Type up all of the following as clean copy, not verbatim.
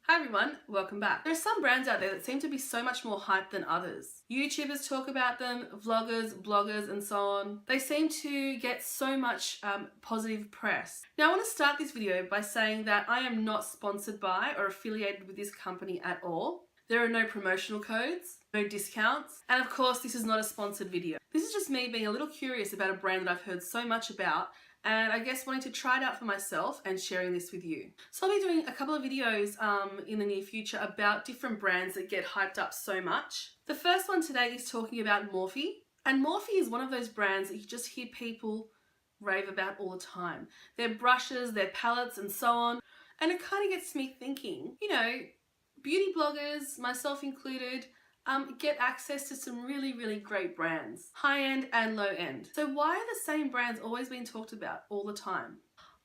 Hi everyone, welcome back. There are some brands out there that seem to be so much more hyped than others. YouTubers talk about them, vloggers, bloggers and so on. They seem to get so much positive press. Now I want to start this video by saying that I am not sponsored by or affiliated with this company at all. There are no promotional codes, no discounts, and of course this is not a sponsored video. This is just me being a little curious about a brand that I've heard so much about and I guess wanting to try it out for myself and sharing this with you. So I'll be doing a couple of videos in the near future about different brands that get hyped up so much. The first one today is talking about Morphe, and Morphe is one of those brands that you just hear people rave about all the time. Their brushes, their palettes and so on, and it kind of gets me thinking, you know, beauty bloggers, myself included, get access to some really great brands, high-end and low-end. So why are the same brands always being talked about all the time?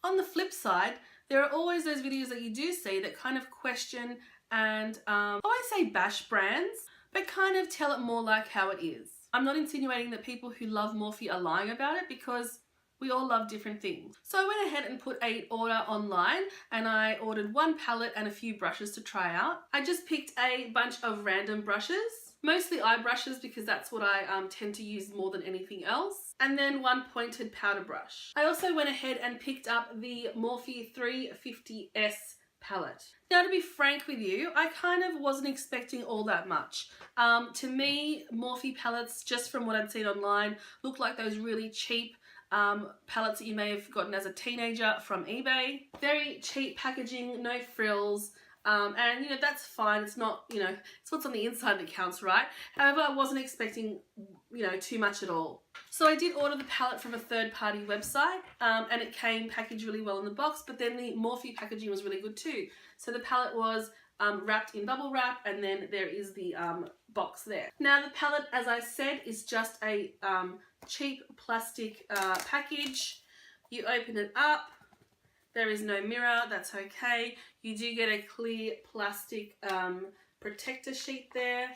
On the flip side, there are always those videos that you do see that kind of question and, I won't say bash brands, but kind of tell it more like how it is. I'm not insinuating that people who love Morphe are lying about it because we all love different things. So I went ahead and put an order online and I ordered one palette and a few brushes to try out. I just picked a bunch of random brushes, mostly eye brushes because that's what I tend to use more than anything else, and then one pointed powder brush. I also went ahead and picked up the Morphe 350S palette. Now to be frank with you, I kind of wasn't expecting all that much. To me, Morphe palettes, just from what I'd seen online, look like those really cheap palettes that you may have gotten as a teenager from eBay. Very cheap packaging, no frills, and you know, that's fine. It's not, you know, it's what's on the inside that counts, right? However, I wasn't expecting, you know, too much at all. So I did order the palette from a third-party website, and it came packaged really well in the box, but then the Morphe packaging was really good too. So the palette was wrapped in bubble wrap, and then there is the box there. Now the palette, as I said, is just a cheap plastic package. You open it up, there is no mirror, that's okay. You do get a clear plastic protector sheet there,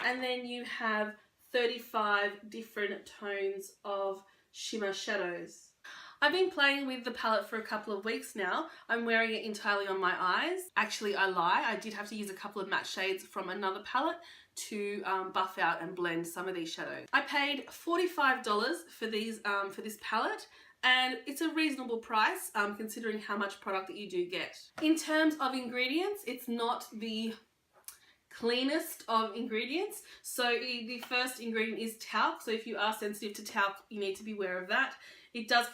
and then you have 35 different tones of shimmer shadows. I've been playing with the palette for a couple of weeks now. I'm wearing it entirely on my eyes. Actually, I lie. I did have to use a couple of matte shades from another palette to buff out and blend some of these shadows. I paid $45 for this palette, and it's a reasonable price considering how much product that you do get. In terms of ingredients, it's not the cleanest of ingredients. So the first ingredient is talc. So if you are sensitive to talc, you need to be aware of that. It does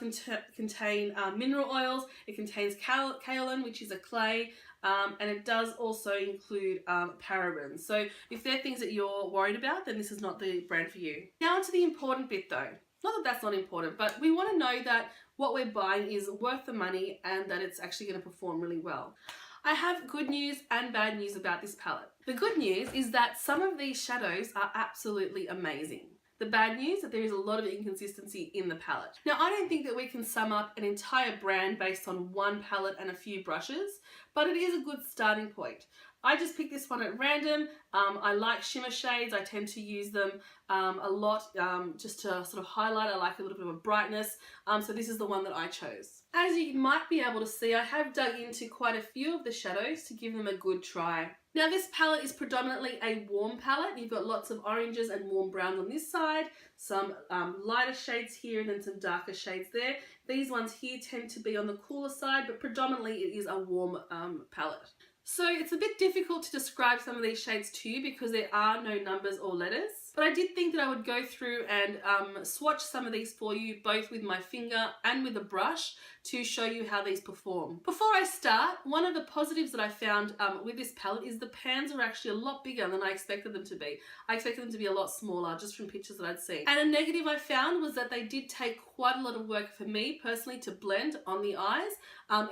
contain mineral oils. It contains kaolin, which is a clay, and it does also include parabens. So if they're things that you're worried about, then this is not the brand for you. Now onto the important bit though. Not that that's not important, but we want to know that what we're buying is worth the money and that it's actually going to perform really well. I have good news and bad news about this palette. The good news is that some of these shadows are absolutely amazing. The bad news is that there is a lot of inconsistency in the palette. Now, I don't think that we can sum up an entire brand based on one palette and a few brushes, but it is a good starting point. I just picked this one at random. I like shimmer shades. I tend to use them a lot just to sort of highlight. I like a little bit of a brightness. So this is the one that I chose. As you might be able to see, I have dug into quite a few of the shadows to give them a good try. Now this palette is predominantly a warm palette. You've got lots of oranges and warm browns on this side, some lighter shades here and then some darker shades there. These ones here tend to be on the cooler side, but predominantly it is a warm palette. So it's a bit difficult to describe some of these shades to you because there are no numbers or letters. But I did think that I would go through and swatch some of these for you, both with my finger and with a brush, to show you how these perform. Before I start, one of the positives that I found with this palette is the pans are actually a lot bigger than I expected them to be. I expected them to be a lot smaller, just from pictures that I'd seen. And a negative I found was that they did take quite a lot of work for me personally to blend on the eyes.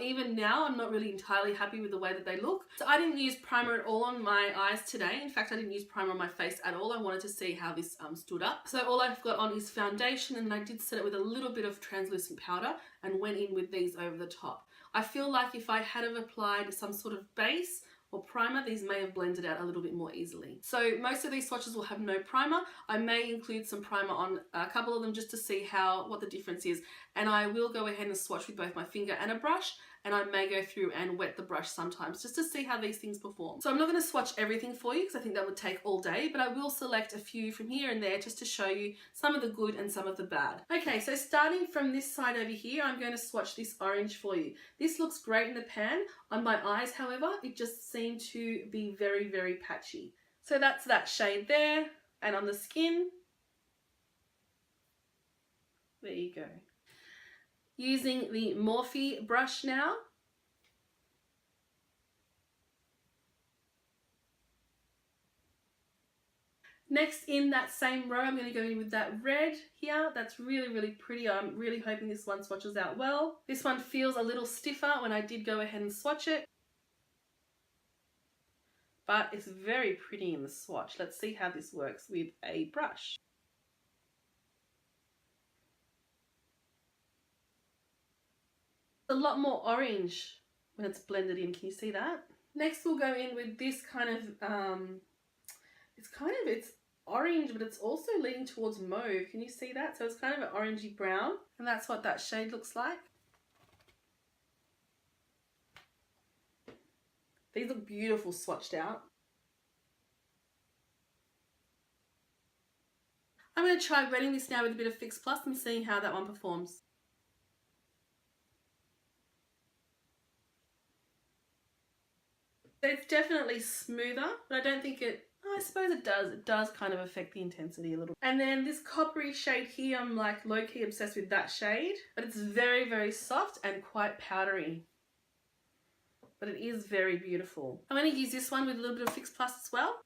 Even now, I'm not really entirely happy with the way that they look. So I didn't use primer at all on my eyes today. In fact, I didn't use primer on my face at all. I wanted to see how this stood up. So all I've got on is foundation, and I did set it with a little bit of translucent powder and went in with these over the top. I feel like if I had have applied some sort of base or primer, these may have blended out a little bit more easily. So most of these swatches will have no primer. I may include some primer on a couple of them just to see what the difference is. And I will go ahead and swatch with both my finger and a brush, and I may go through and wet the brush sometimes just to see how these things perform. So I'm not going to swatch everything for you because I think that would take all day, but I will select a few from here and there just to show you some of the good and some of the bad. Okay, so starting from this side over here, I'm going to swatch this orange for you. This looks great in the pan. On my eyes, however, it just seemed to be very, very patchy. So that's that shade there, and on the skin, there you go. Using the Morphe brush now. Next, in that same row, I'm going to go in with that red here. That's really, really pretty. I'm really hoping this one swatches out well. This one feels a little stiffer when I did go ahead and swatch it, but it's very pretty in the swatch. Let's see how this works with a brush. A lot more orange when it's blended in. Can you see that? Next, we'll go in with this kind of, it's orange, but it's also leaning towards mauve. Can you see that? So it's kind of an orangey brown, and that's what that shade looks like. These look beautiful swatched out. I'm going to try wetting this now with a bit of Fix Plus and seeing how that one performs. It's definitely smoother, but I don't think I suppose it does. It does kind of affect the intensity a little. And then this coppery shade here, I'm like low-key obsessed with that shade, but it's very, very soft and quite powdery. But it is very beautiful. I'm going to use this one with a little bit of Fix Plus as well.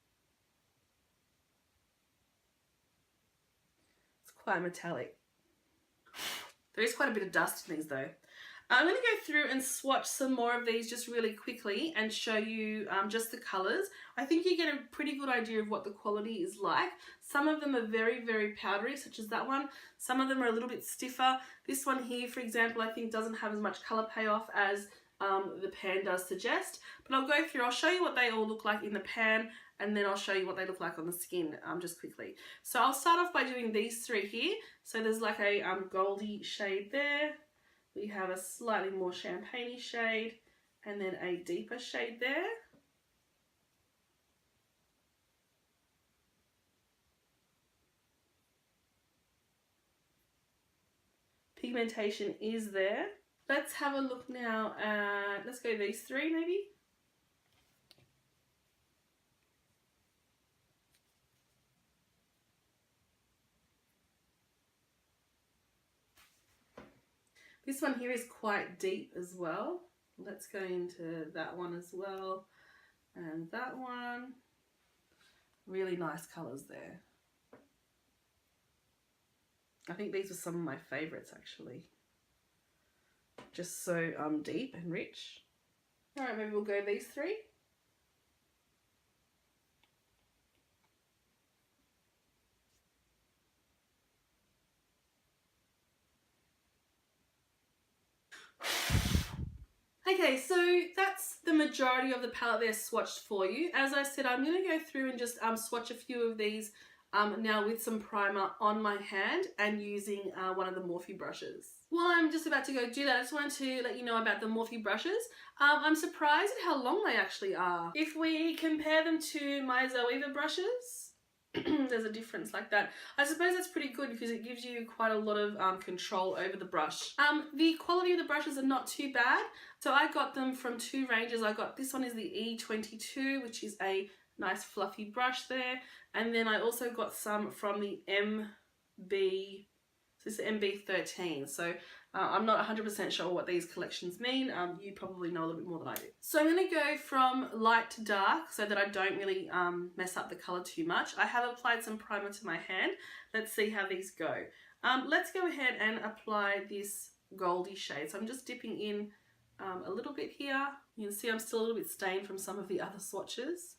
It's quite metallic. There is quite a bit of dust in these though. I'm going to go through and swatch some more of these just really quickly and show you just the colours. I think you get a pretty good idea of what the quality is like. Some of them are very, very powdery, such as that one. Some of them are a little bit stiffer. This one here, for example, I think doesn't have as much colour payoff as the pan does suggest. But I'll go through, I'll show you what they all look like in the pan, and then I'll show you what they look like on the skin just quickly. So I'll start off by doing these three here. So there's like a goldy shade there. We have a slightly more champagne-y shade, and then a deeper shade there. Pigmentation is there. Let's have a look now at, let's go these three maybe. This one here is quite deep as well. Let's go into that one as well. And that one. Really nice colours there. I think these were some of my favourites actually. Just so deep and rich. Alright, maybe we'll go these three. Okay, so that's the majority of the palette there swatched for you. As I said, I'm going to go through and just swatch a few of these now with some primer on my hand and using one of the Morphe brushes. While I'm just about to go do that, I just wanted to let you know about the Morphe brushes. I'm surprised at how long they actually are. If we compare them to my Zoeva brushes, there's a difference like that. I suppose that's pretty good because it gives you quite a lot of control over the brush. The quality of the brushes are not too bad. So I got them from two ranges. I got, this one is the E22, which is a nice fluffy brush there. And then I also got some from the MB, so this is MB13. So I'm not 100% sure what these collections mean. You probably know a little bit more than I do. So I'm going to go from light to dark so that I don't really mess up the colour too much. I have applied some primer to my hand. Let's see how these go. Let's go ahead and apply this goldy shade. So I'm just dipping in a little bit here. You can see I'm still a little bit stained from some of the other swatches.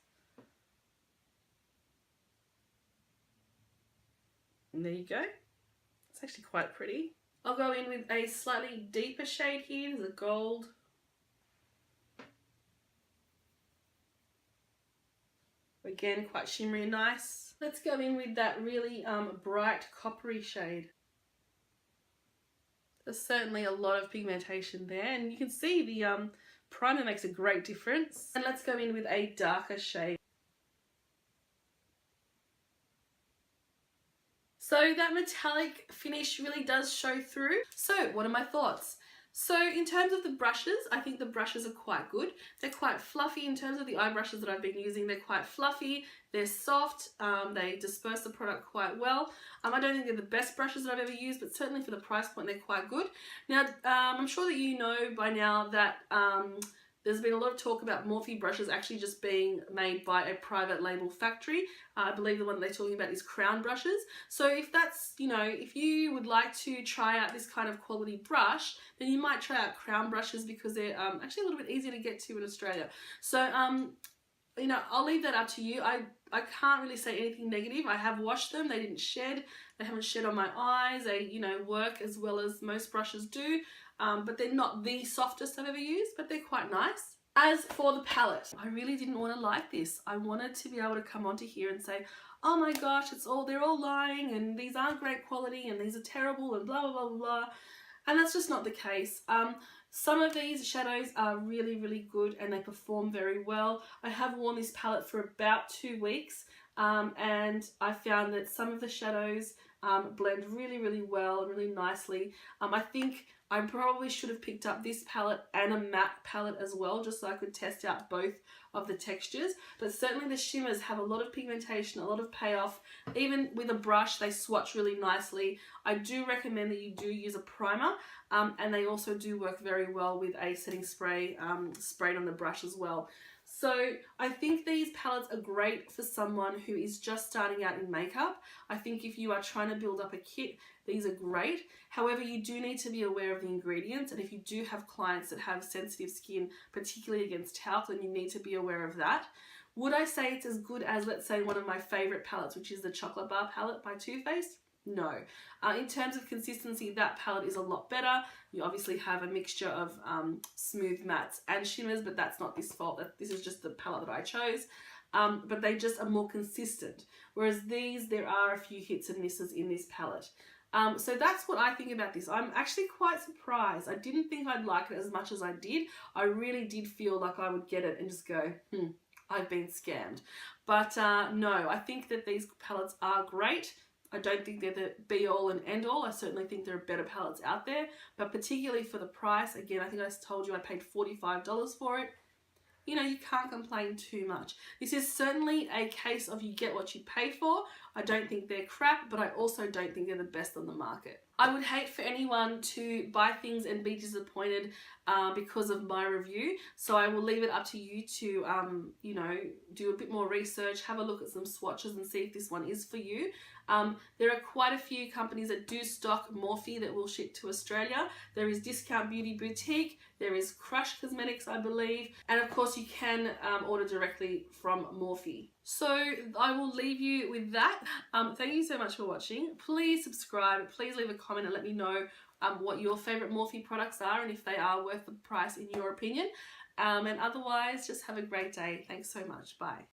And there you go. It's actually quite pretty. I'll go in with a slightly deeper shade here. There's a gold. Again, quite shimmery and nice. Let's go in with that really bright coppery shade. There's certainly a lot of pigmentation there, and you can see the primer makes a great difference. And let's go in with a darker shade. So that metallic finish really does show through. So what are my thoughts? So in terms of the brushes, I think the brushes are quite good. They're quite fluffy. In terms of the eye brushes that I've been using, they're quite fluffy, they're soft, they disperse the product quite well. I don't think they're the best brushes that I've ever used, but certainly for the price point, they're quite good. Now, I'm sure that you know by now that there's been a lot of talk about Morphe brushes actually just being made by a private label factory. I believe the one they're talking about is Crown brushes. So if that's, if you would like to try out this kind of quality brush, then you might try out Crown brushes because they're actually a little bit easier to get to in Australia. So, I'll leave that up to you. I can't really say anything negative. I have washed them. They didn't shed. They haven't shed on my eyes. They, work as well as most brushes do. But they're not the softest I've ever used, but they're quite nice. As for the palette, I really didn't want to like this. I wanted to be able to come onto here and say, oh my gosh, they're all lying and these aren't great quality and these are terrible and blah, blah, blah, blah. And that's just not the case. Some of these shadows are really, really good and they perform very well. I have worn this palette for about 2 weeks and I found that some of the shadows blend really, really well and really nicely. I think I probably should have picked up this palette and a matte palette as well, just so I could test out both of the textures. But certainly the shimmers have a lot of pigmentation, a lot of payoff. Even with a brush, they swatch really nicely. I do recommend that you do use a primer, and they also do work very well with a setting spray sprayed on the brush as well. So I think these palettes are great for someone who is just starting out in makeup. I think if you are trying to build up a kit, these are great. However, you do need to be aware of the ingredients, and if you do have clients that have sensitive skin, particularly against talc, then you need to be aware of that. Would I say it's as good as, let's say, one of my favorite palettes, which is the Chocolate Bar palette by Too Faced? No. In terms of consistency, that palette is a lot better. You obviously have a mixture of smooth mattes and shimmers, but that's not this fault. This is just the palette that I chose. But they just are more consistent. Whereas these, there are a few hits and misses in this palette. So that's what I think about this. I'm actually quite surprised. I didn't think I'd like it as much as I did. I really did feel like I would get it and just go, I've been scammed. But no, I think that these palettes are great. I don't think they're the be-all and end-all. I certainly think there are better palettes out there, but particularly for the price, again, I think I told you I paid $45 for it. You can't complain too much. This is certainly a case of you get what you pay for. I don't think they're crap, but I also don't think they're the best on the market. I would hate for anyone to buy things and be disappointed because of my review. So I will leave it up to you to, do a bit more research, have a look at some swatches and see if this one is for you. There are quite a few companies that do stock Morphe that will ship to Australia. There is Discount Beauty Boutique, there is Crush Cosmetics, I believe, and of course you can order directly from Morphe. So I will leave you with that. Thank you so much for watching. Please subscribe, please leave a comment and let me know what your favorite Morphe products are and if they are worth the price in your opinion. And otherwise, just have a great day. Thanks so much. Bye.